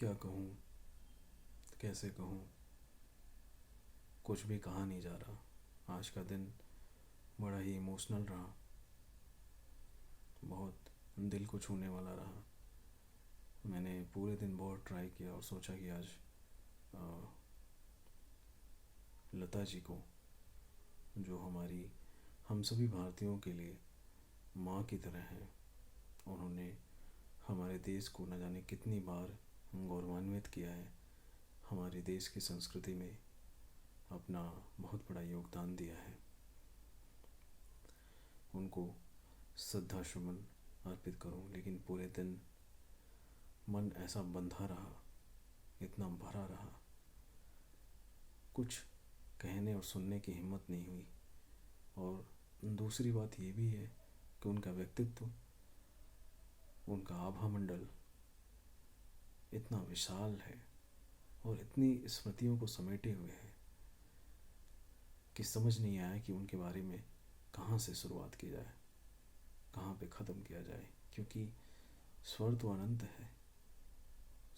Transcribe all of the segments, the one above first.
क्या कहूँ, कैसे कहूँ, कुछ भी कहा नहीं जा रहा। आज का दिन बड़ा ही इमोशनल रहा, बहुत दिल को छूने वाला रहा। मैंने पूरे दिन बहुत ट्राई किया और सोचा कि आज लता जी को, जो हम सभी भारतीयों के लिए माँ की तरह हैं, उन्होंने हमारे देश को न जाने कितनी बार गौरवान्वित किया है, हमारे देश की संस्कृति में अपना बहुत बड़ा योगदान दिया है। उनको श्रद्धा सुमन अर्पित करूं, लेकिन पूरे दिन मन ऐसा बंधा रहा, इतना भरा रहा, कुछ कहने और सुनने की हिम्मत नहीं हुई। और दूसरी बात ये भी है कि उनका व्यक्तित्व, उनका आभा मंडल इतना विशाल है और इतनी स्मृतियों को समेटे हुए है कि समझ नहीं आया कि उनके बारे में कहाँ से शुरुआत की जाए, कहाँ पे ख़त्म किया जाए। क्योंकि स्वर तो अनंत है,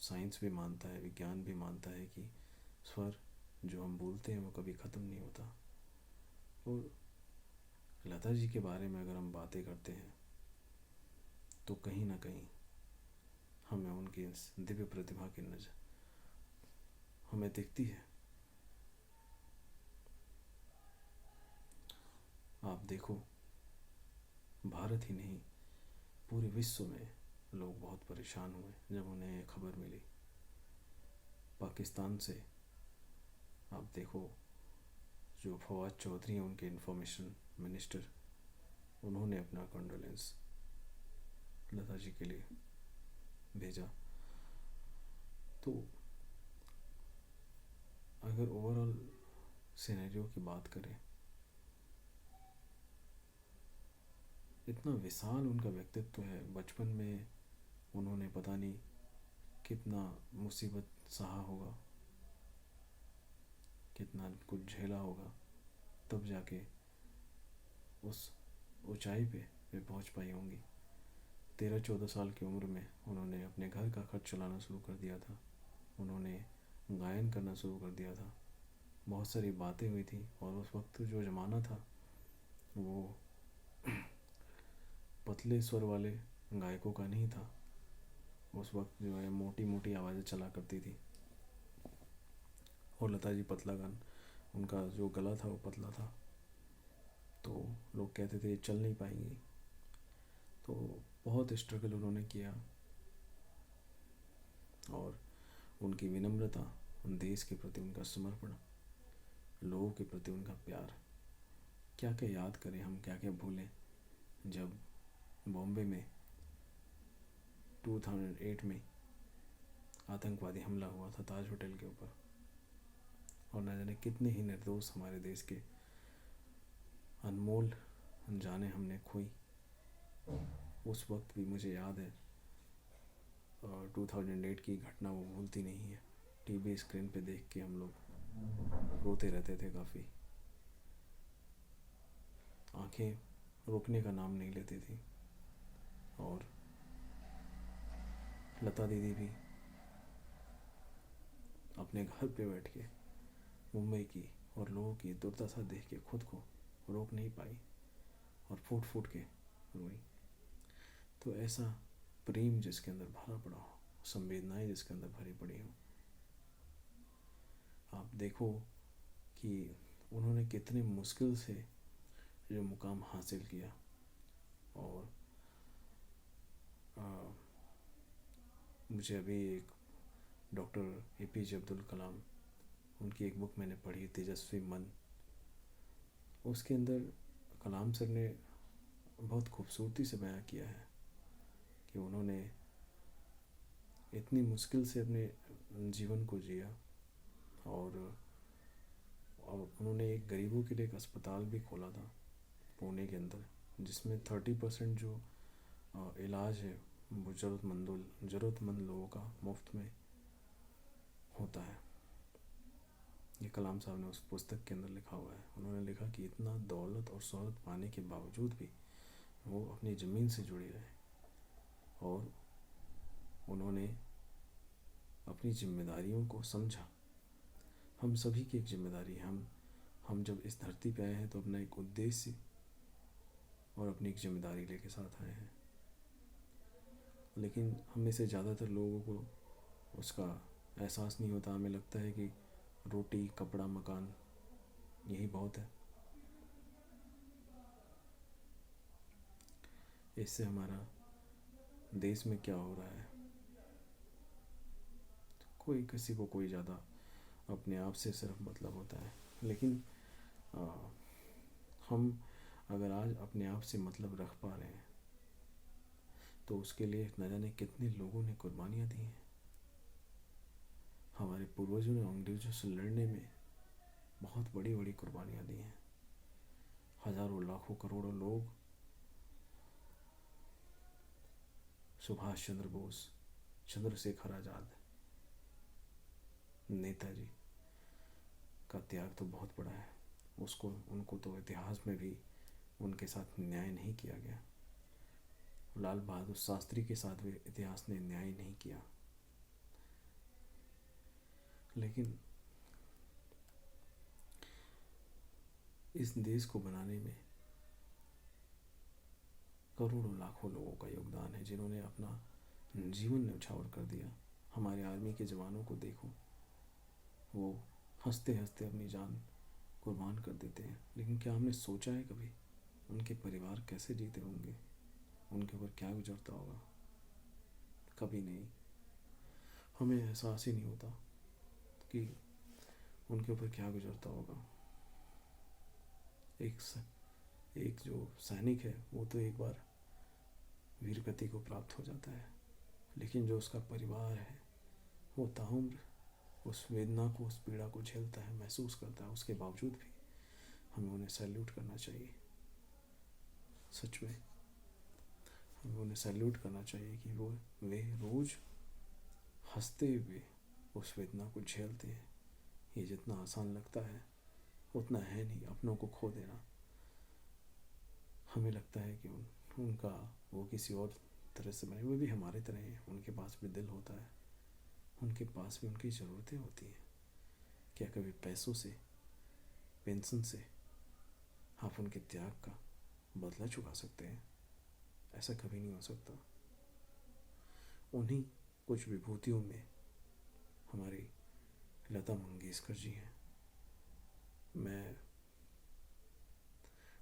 साइंस भी मानता है, विज्ञान भी मानता है कि स्वर जो हम बोलते हैं वो कभी ख़त्म नहीं होता। और लता जी के बारे में अगर हम बातें करते हैं तो कहीं ना कहीं हमें उनकी इस दिव्य प्रतिभा की नज़र हमें दिखती है। आप देखो, भारत ही नहीं, पूरे विश्व में लोग बहुत परेशान हुए जब उन्हें खबर मिली। पाकिस्तान से आप देखो, जो फवाद चौधरी हैं, उनके इंफॉर्मेशन मिनिस्टर, उन्होंने अपना कंडोलेंस लता जी के लिए भेजा। तो अगर ओवरऑल सिनेरियो की बात करें, इतना विशाल उनका व्यक्तित्व है। बचपन में उन्होंने पता नहीं कितना मुसीबत सहा होगा, कितना कुछ झेला होगा, तब जाके उस ऊंचाई पे वे पहुंच पाई होंगी। 13-14 साल की उम्र में उन्होंने अपने घर का खर्च चलाना शुरू कर दिया था, उन्होंने गायन करना शुरू कर दिया था, बहुत सारी बातें हुई थी। और उस वक्त जो ज़माना था वो पतले स्वर वाले गायकों का नहीं था। उस वक्त जो है मोटी मोटी आवाज़ें चला करती थी, और लता जी पतला गान, उनका जो गला था वो पतला था, तो लोग कहते थे चल नहीं पाएंगी। तो बहुत स्ट्रगल उन्होंने किया, और उनकी विनम्रता, उन देश के प्रति उनका समर्पण, लोगों के प्रति उनका प्यार, क्या क्या याद करें हम, क्या क्या भूलें। जब बॉम्बे में 2008 में आतंकवादी हमला हुआ था ताज होटल के ऊपर, और न जाने कितने ही निर्दोष हमारे देश के अनमोल जाने हमने खोई। उस वक्त भी मुझे याद है, 2008 की घटना वो भूलती नहीं है। टीवी स्क्रीन पे देख के हम लोग रोते रहते थे काफ़ी, आंखें रोकने का नाम नहीं लेती थी। और लता दीदी भी अपने घर पे बैठ के मुंबई की और लोगों की दुर्दशा देख के खुद को रोक नहीं पाई और फूट फूट के रोई। तो ऐसा प्रेम जिसके अंदर भरा पड़ा हो, संवेदनाएं जिसके अंदर भरी पड़ी हो, आप देखो कि उन्होंने कितने मुश्किल से जो मुकाम हासिल किया। और मुझे अभी एक डॉक्टर APJ अब्दुल कलाम, उनकी एक बुक मैंने पढ़ी, तेजस्वी मन। उसके अंदर कलाम सर ने बहुत खूबसूरती से बयां किया है कि उन्होंने इतनी मुश्किल से अपने जीवन को जिया, और उन्होंने एक गरीबों के लिए एक अस्पताल भी खोला था पुणे के अंदर, जिसमें 30% जो इलाज है वो ज़रूरतमंद लोगों का मुफ्त में होता है। ये कलाम साहब ने उस पुस्तक के अंदर लिखा हुआ है। उन्होंने लिखा कि इतना दौलत और शोहरत पाने के बावजूद भी वो अपनी ज़मीन से जुड़े रहे, और उन्होंने अपनी जिम्मेदारियों को समझा। हम सभी की एक जिम्मेदारी है। हम जब इस धरती पे आए हैं तो अपना एक उद्देश्य और अपनी एक जिम्मेदारी लेके साथ आए हैं, लेकिन हम में से ज़्यादातर लोगों को उसका एहसास नहीं होता। हमें लगता है कि रोटी, कपड़ा, मकान यही बहुत है। इससे हमारा देश में क्या हो रहा है, कोई किसी को कोई ज़्यादा अपने आप से सिर्फ मतलब होता है। लेकिन आ, हम अगर आज अपने आप से मतलब रख पा रहे हैं तो उसके लिए न जाने कितने लोगों ने कुर्बानियाँ दी हैं। हमारे पूर्वजों ने अंग्रेजों से लड़ने में बहुत बड़ी बड़ी कुर्बानियाँ दी हैं। हज़ारों, लाखों, करोड़ों लोग सुभाष चंद्र बोस, चंद्रशेखर आज़ाद, नेताजी का त्याग तो बहुत बड़ा है। उनको तो इतिहास में भी उनके साथ न्याय नहीं किया गया। लाल बहादुर शास्त्री के साथ भी इतिहास ने न्याय नहीं किया। लेकिन इस देश को बनाने में करोड़ों, लाखों लोगों का योगदान है, जिन्होंने अपना जीवन न्यौछावर कर दिया। हमारे आर्मी के जवानों को देखो, वो हंसते हंसते अपनी जान कुर्बान कर देते हैं। लेकिन क्या हमने सोचा है कभी उनके परिवार कैसे जीते होंगे, उनके ऊपर क्या गुजरता होगा? कभी नहीं। हमें एहसास ही नहीं होता कि उनके ऊपर क्या गुजरता होगा। एक जो सैनिक है वो तो एक बार वीरगति को प्राप्त हो जाता है, लेकिन जो उसका परिवार है वो ताउम्र उस वेदना को, उस पीड़ा को झेलता है, महसूस करता है। उसके बावजूद भी हमें उन्हें सैल्यूट करना चाहिए। सच में हमें उन्हें सैल्यूट करना चाहिए कि वे रोज़ हंसते हुए उस वेदना को झेलते हैं। ये जितना आसान लगता है उतना है नहीं अपनों को खो देना। हमें लगता है कि उनका वो किसी और तरह से बने, वो भी हमारे तरह हैं, उनके पास भी दिल होता है, उनके पास भी उनकी ज़रूरतें होती हैं। क्या कभी पैसों से, पेंशन से आप उनके त्याग का बदला चुका सकते हैं? ऐसा कभी नहीं हो सकता। उन्हीं कुछ विभूतियों में हमारी लता मंगेशकर जी हैं। मैं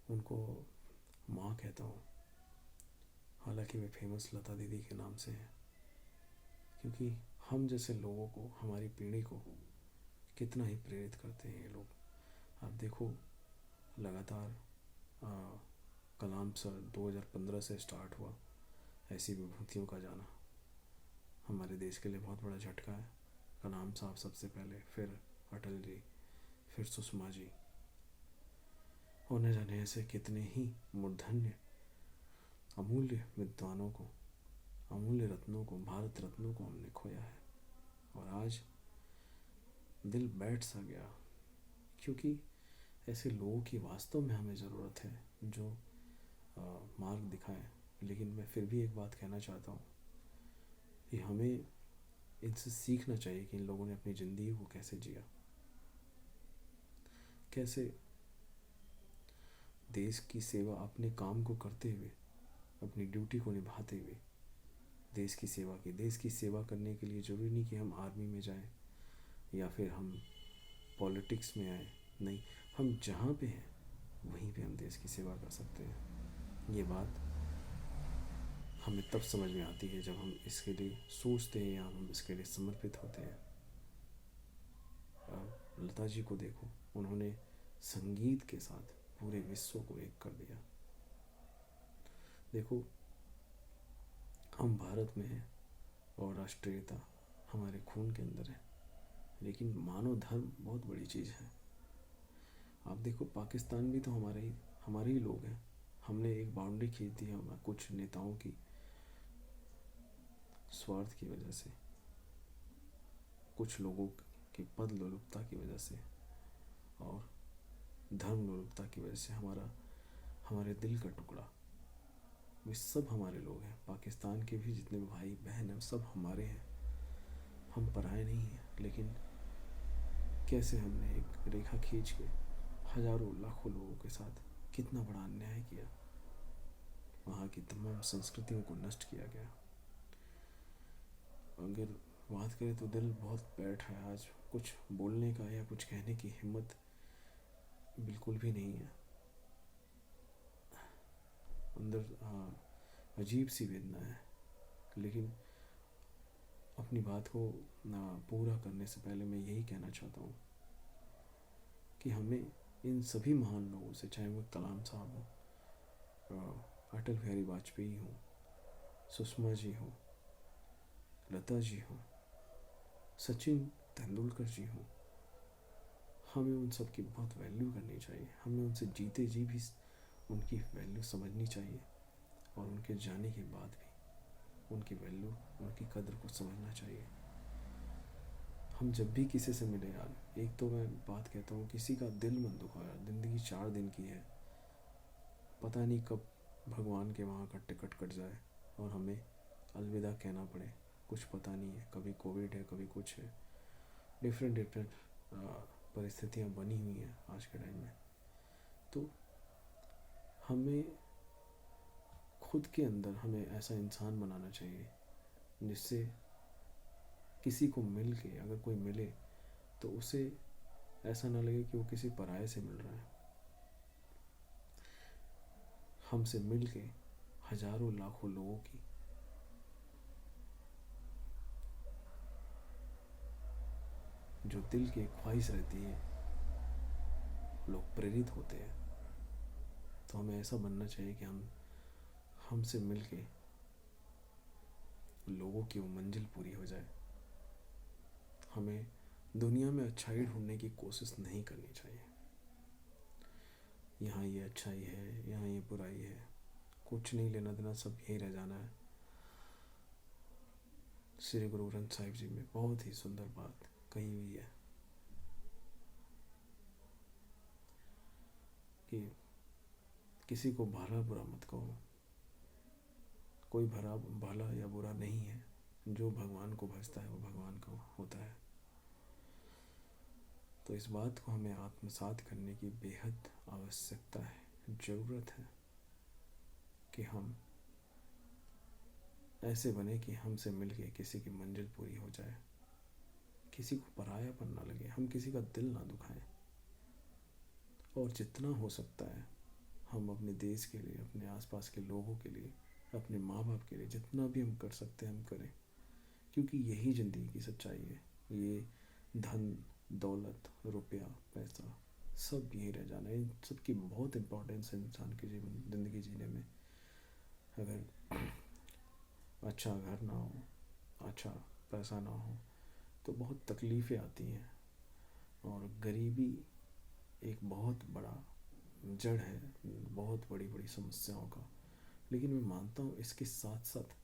उनको माँ कहता हूँ, हालांकि वे फेमस लता दीदी के नाम से हैं, क्योंकि हम जैसे लोगों को, हमारी पीढ़ी को कितना ही प्रेरित करते हैं ये लोग। आप देखो, लगातार कलाम सर 2015 से स्टार्ट हुआ ऐसी विभूतियों का जाना। हमारे देश के लिए बहुत बड़ा झटका है। कलाम साहब सबसे पहले, फिर अटल जी, फिर सुषमा जी, और न जाने ऐसे कितने ही मूर्धन्य अमूल्य विद्वानों को, अमूल्य रत्नों को, भारत रत्नों को हमने खोया है। और आज दिल बैठ सा गया, क्योंकि ऐसे लोगों की वास्तव में हमें ज़रूरत है जो मार्ग दिखाएं। लेकिन मैं फिर भी एक बात कहना चाहता हूँ कि हमें इनसे सीखना चाहिए कि इन लोगों ने अपनी ज़िंदगी को कैसे जिया, कैसे देश की सेवा, अपने काम को करते हुए, अपनी ड्यूटी को निभाते हुए देश की सेवा की। देश की सेवा करने के लिए ज़रूरी नहीं कि हम आर्मी में जाएं या फिर हम पॉलिटिक्स में आए। नहीं, हम जहाँ पे हैं वहीं पे हम देश की सेवा कर सकते हैं। ये बात हमें तब समझ में आती है जब हम इसके लिए सोचते हैं या हम इसके लिए समर्पित होते हैं। लता जी को देखो, उन्होंने संगीत के साथ पूरे विश्व को एक कर दिया। देखो, हम भारत में हैं और राष्ट्रीयता हमारे खून के अंदर है, लेकिन मानव धर्म बहुत बड़ी चीज़ है। आप देखो, पाकिस्तान भी तो हमारे ही लोग हैं। हमने एक बाउंड्री खींच दी है कुछ नेताओं की स्वार्थ की वजह से, कुछ लोगों की पद लोलुपता की वजह से और धर्म लोलुपता की वजह से हमारे दिल का टुकड़ा, वे सब हमारे लोग हैं। पाकिस्तान के भी जितने भाई बहन हैं सब हमारे हैं। हम पराये नहीं हैं, लेकिन कैसे हमने एक रेखा खींच के हजारों लाखों लोगों के साथ कितना बड़ा अन्याय किया। वहाँ की तमाम संस्कृतियों को नष्ट किया गया। अगर बात करें तो दिल बहुत बैठ है आज, कुछ बोलने का या कुछ कहने की हिम्मत बिल्कुल भी नहीं है। अंदर अजीब सी वेदना है, लेकिन अपनी बात को पूरा करने से पहले मैं यही कहना चाहता हूँ कि हमें इन सभी महान लोगों से, चाहे वो कलाम साहब हो, अटल बिहारी वाजपेयी हो, सुषमा जी हो, लता जी हो, सचिन तेंदुलकर जी हो, हमें उन सब की बहुत वैल्यू करनी चाहिए। हमें उनसे जीते जी भी उनकी वैल्यू समझनी चाहिए, और उनके जाने के बाद भी उनकी वैल्यू, उनकी कदर को समझना चाहिए। हम जब भी किसी से मिले यार, एक तो मैं बात कहता हूँ, किसी का दिल मत दुखाओ यार। ज़िंदगी 4 दिन की है, पता नहीं कब भगवान के वहाँ का टिकट कट जाए और हमें अलविदा कहना पड़े। कुछ पता नहीं है, कभी कोविड है, कभी कुछ है, डिफरेंट परिस्थितियाँ बनी हुई हैं आज के टाइम में। तो हमें खुद के अंदर हमें ऐसा इंसान बनाना चाहिए जिससे किसी को मिल के, अगर कोई मिले तो उसे ऐसा ना लगे कि वो किसी पराये से मिल रहा है। हमसे मिल के हजारों लाखों लोगों की जो दिल की ख्वाहिश रहती है, लोग प्रेरित होते हैं। तो हमें ऐसा बनना चाहिए कि हमसे मिल के लोगों की वो मंजिल पूरी हो जाए। हमें दुनिया में अच्छाई ढूंढने की कोशिश नहीं करनी चाहिए। यहाँ ये अच्छाई है, यहाँ ये बुराई है, कुछ नहीं लेना देना, सब यही रह जाना है। श्री गुरु ग्रंथ साहिब जी में बहुत ही सुंदर बात कही हुई है कि किसी को भला बुरा मत कहो, कोई भला या बुरा नहीं है, जो भगवान को भजता है वो भगवान का होता है। तो इस बात को हमें आत्मसात करने की बेहद आवश्यकता है, ज़रूरत है कि हम ऐसे बने कि हमसे मिलके किसी की मंजिल पूरी हो जाए, किसी को परायापन ना लगे, हम किसी का दिल ना दुखाएं, और जितना हो सकता है हम अपने देश के लिए, अपने आसपास के लोगों के लिए, अपने माँ बाप के लिए जितना भी हम कर सकते हैं हम करें, क्योंकि यही ज़िंदगी की सच्चाई है। ये धन दौलत रुपया पैसा सब यही रह जाना है। इन सब की बहुत इम्पोर्टेंस है इंसान के जीवन ज़िंदगी जीने में। अगर अच्छा घर ना हो, अच्छा पैसा ना हो, तो बहुत तकलीफ़ें आती हैं, और गरीबी एक बहुत बड़ा जड़ है बहुत बड़ी बड़ी समस्याओं का। लेकिन मैं मानता हूँ इसके साथ साथ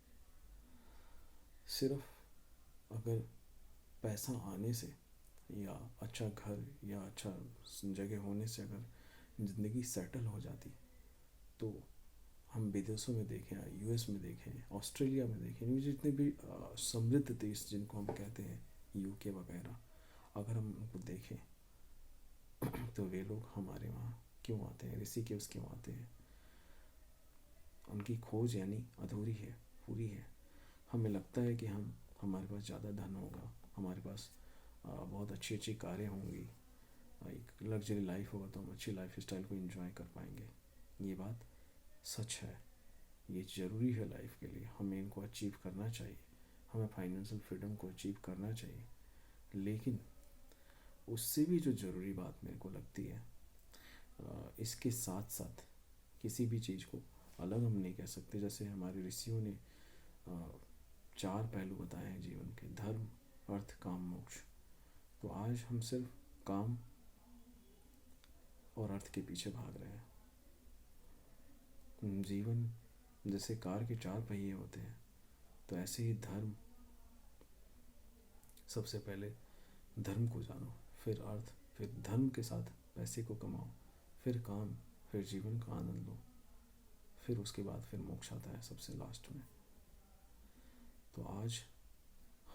सिर्फ अगर पैसा आने से या अच्छा घर या अच्छा जगह होने से अगर ज़िंदगी सेटल हो जाती, तो हम विदेशों में देखें, यूएस में देखें, ऑस्ट्रेलिया में देखें, ये जितने भी समृद्ध देश जिनको हम कहते हैं, यूके वगैरह, अगर हम उनको देखें तो वे लोग हमारे वहाँ क्यों आते हैं, ऋषिकेश क्यों आते हैं? उनकी खोज यानी अधूरी है, पूरी है। हमें लगता है कि हमारे पास ज़्यादा धन होगा, हमारे पास बहुत अच्छी अच्छी कारें होंगी, एक लग्जरी लाइफ होगा, तो हम अच्छी लाइफ स्टाइल को एंजॉय कर पाएंगे। ये बात सच है, ये ज़रूरी है लाइफ के लिए, हमें इनको अचीव करना चाहिए, हमें फाइनेंशियल फ्रीडम को अचीव करना चाहिए। लेकिन उससे भी जो ज़रूरी बात मेरे को लगती है, इसके साथ साथ किसी भी चीज़ को अलग हम नहीं कह सकते। जैसे हमारे ऋषियों ने 4 पहलू बताए हैं जीवन के, धर्म अर्थ काम मोक्ष। तो आज हम सिर्फ काम और अर्थ के पीछे भाग रहे हैं। जीवन जैसे कार के 4 पहिए होते हैं, तो ऐसे ही धर्म, सबसे पहले धर्म को जानो, फिर अर्थ, फिर धर्म के साथ पैसे को कमाओ, फिर काम, फिर जीवन का आनंद लो, फिर उसके बाद फिर मोक्ष आता है सबसे लास्ट में। तो आज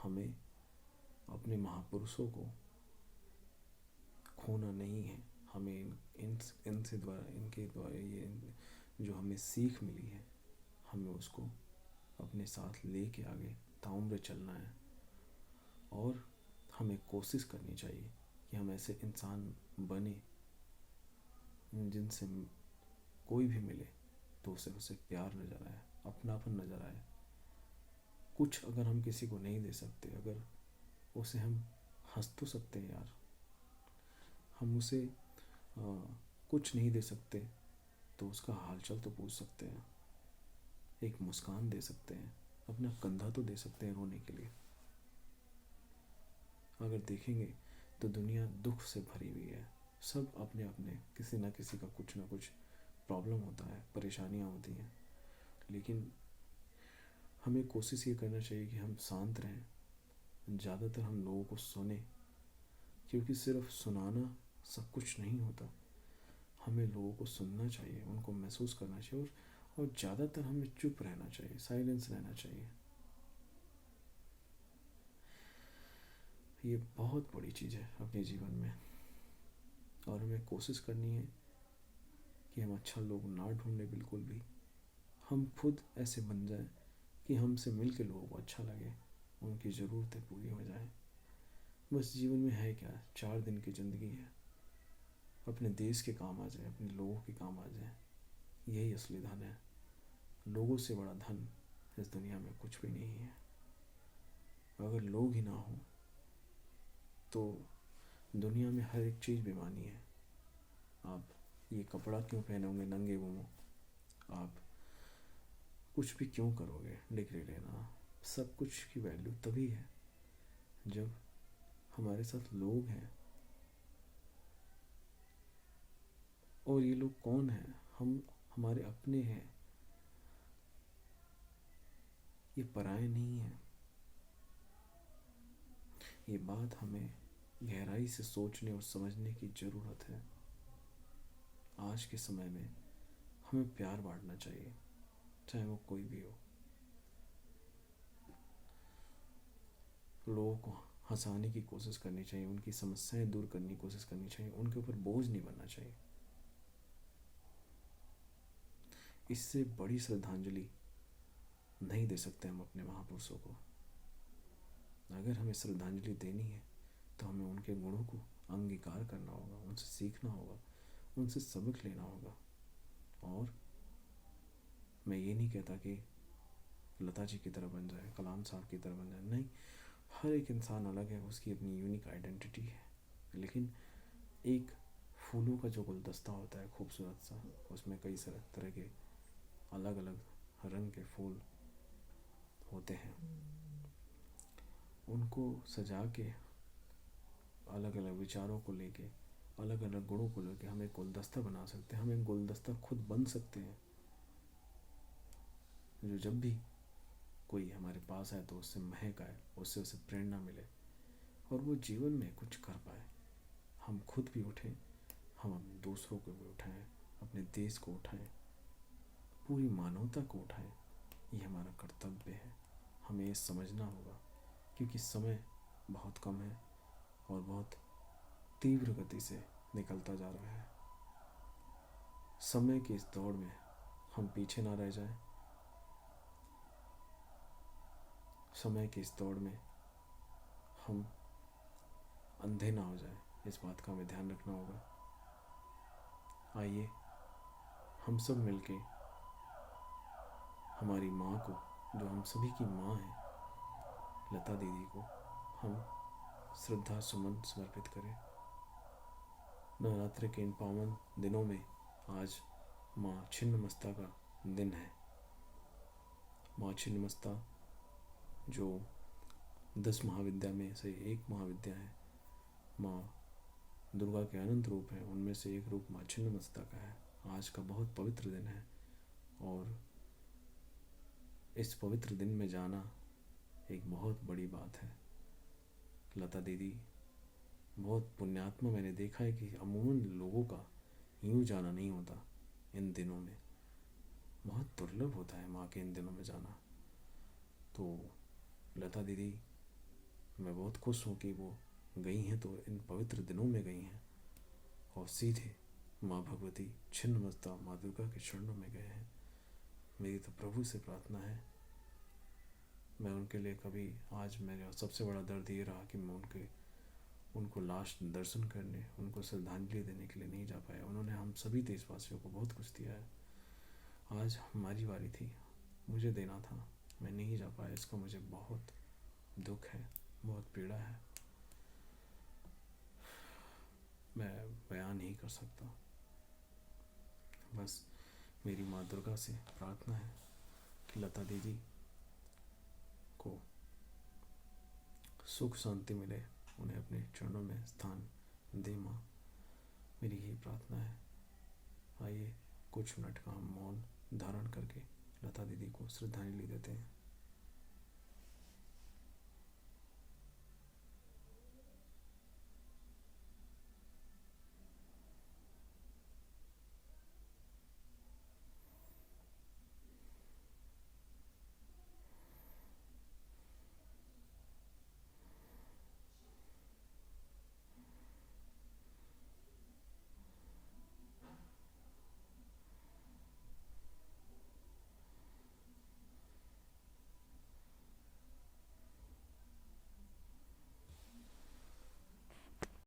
हमें अपने महापुरुषों को खोना नहीं है। हमें इनसे द्वारा इनके द्वारा ये जो हमें सीख मिली है, हमें उसको अपने साथ लेके आगे ताउम्र चलना है। और हमें कोशिश करनी चाहिए कि हम ऐसे इंसान बने जिनसे कोई भी मिले तो उसे प्यार नज़र आए, अपनापन नज़र आए। कुछ अगर हम किसी को नहीं दे सकते, अगर उसे हम हंस तो सकते हैं यार, हम उसे कुछ नहीं दे सकते तो उसका हालचाल तो पूछ सकते हैं, एक मुस्कान दे सकते हैं, अपना कंधा तो दे सकते हैं रोने के लिए। अगर देखेंगे तो दुनिया दुख से भरी हुई है। सब अपने अपने किसी ना किसी का कुछ ना कुछ प्रॉब्लम होता है, परेशानियाँ होती हैं। लेकिन हमें कोशिश ये करना चाहिए कि हम शांत रहें, ज़्यादातर हम लोगों को सुने, क्योंकि सिर्फ सुनाना सब कुछ नहीं होता। हमें लोगों को सुनना चाहिए, उनको महसूस करना चाहिए, और ज़्यादातर हमें चुप रहना चाहिए, साइलेंस रहना चाहिए। ये बहुत बड़ी चीज़ है अपने जीवन में। और हमें कोशिश करनी है कि हम अच्छा लोग ना ढूंढें बिल्कुल भी, हम खुद ऐसे बन जाएं कि हमसे मिल के लोगों को अच्छा लगे, उनकी ज़रूरतें पूरी हो जाएं। बस जीवन में है क्या, 4 दिन की ज़िंदगी है, अपने देश के काम आ जाए, अपने लोगों के काम आ जाए, यही असली धन है। लोगों से बड़ा धन इस दुनिया में कुछ भी नहीं है। अगर लोग ही ना हो तो दुनिया में हर एक चीज़ बेमानी है। आप ये कपड़ा क्यों पहनोगे नंगे घूमो, आप कुछ भी क्यों करोगे, डिग्री लेना, सब कुछ की वैल्यू तभी है जब हमारे साथ लोग हैं। और ये लोग कौन हैं? हम हमारे अपने हैं, ये पराये नहीं हैं। ये बात हमें गहराई से सोचने और समझने की ज़रूरत है। आज के समय में हमें प्यार बांटना चाहिए, चाहे वो कोई भी हो। लोगों को हंसाने की कोशिश करनी चाहिए, उनकी समस्याएं दूर करने की कोशिश करनी चाहिए, उनके ऊपर बोझ नहीं बनना चाहिए। इससे बड़ी श्रद्धांजलि नहीं दे सकते हम अपने महापुरुषों को। अगर हमें श्रद्धांजलि देनी है तो हमें उनके गुणों को अंगीकार करना होगा, उनसे सीखना होगा, उनसे सबक लेना होगा। और मैं ये नहीं कहता कि लता जी की तरह बन जाए, कलाम साहब की तरह बन जाए, नहीं। हर एक इंसान अलग है, उसकी अपनी यूनिक आइडेंटिटी है। लेकिन एक फूलों का जो गुलदस्ता होता है खूबसूरत सा, उसमें कई सारे तरह के अलग अलग रंग के फूल होते हैं, उनको सजा के अलग अलग विचारों को लेके, अलग अलग गुणों को लेके हम एक गुलदस्ता बना सकते हैं। हम एक गुलदस्ता खुद बन सकते हैं, जो जब भी कोई हमारे पास आए तो उससे महक आए, उससे उसे प्रेरणा मिले और वो जीवन में कुछ कर पाए। हम खुद भी उठें, हम दूसरों को भी उठाएं, अपने देश को उठाएं, पूरी मानवता को उठाएं। ये हमारा कर्तव्य है। हमें ये समझना होगा, क्योंकि समय बहुत कम है और बहुत तीव्र गति से निकलता जा रहा है। समय की इस दौड़ में हम पीछे ना रह जाएं। समय की इस दौड़ में हम अंधे ना हो जाएं, इस बात का हमें ध्यान रखना होगा। आइए हम सब मिलके हमारी माँ को, जो हम सभी की माँ है, लता दीदी को हम श्रद्धा सुमन समर्पित करें। नवरात्रि के इन पावन दिनों में आज माँ छिन्नमस्ता का दिन है। माँ छिन्नमस्ता जो 10 महाविद्या में से एक महाविद्या है, माँ दुर्गा के अनंत रूप हैं, उनमें से एक रूप माँ छिन्नमस्ता का है। आज का बहुत पवित्र दिन है और इस पवित्र दिन में जाना एक बहुत बड़ी बात है। लता दीदी बहुत पुण्यात्मा, मैंने देखा है कि अमूमन लोगों का यूँ जाना नहीं होता इन दिनों में, बहुत दुर्लभ होता है माँ के इन दिनों में जाना। तो लता दीदी मैं बहुत खुश हूँ कि वो गई हैं तो इन पवित्र दिनों में गई हैं और सीधे माँ भगवती छिन्नमस्ता माँ दुर्गा के चरणों में गए हैं। मेरी तो प्रभु से प्रार्थना है, मैं उनके लिए कभी, आज मेरा सबसे बड़ा दर्द ये रहा कि मैं उनको लास्ट दर्शन करने, उनको श्रद्धांजलि देने के लिए नहीं जा पाया। उन्होंने हम सभी देशवासियों को बहुत कुछ दिया है। आज हमारी बारी थी, मुझे देना था, मैं नहीं जा पाया। इसका मुझे बहुत दुख है, बहुत पीड़ा है, मैं बयान नहीं कर सकता। बस मेरी माँ दुर्गा से प्रार्थना है कि लता दीदी को सुख शांति मिले, उन्हें अपने चरणों में स्थान दे माँ, मेरी यही प्रार्थना है। आइए कुछ मिनट का हम मौन धारण करके लता दीदी को श्रद्धांजलि देते हैं।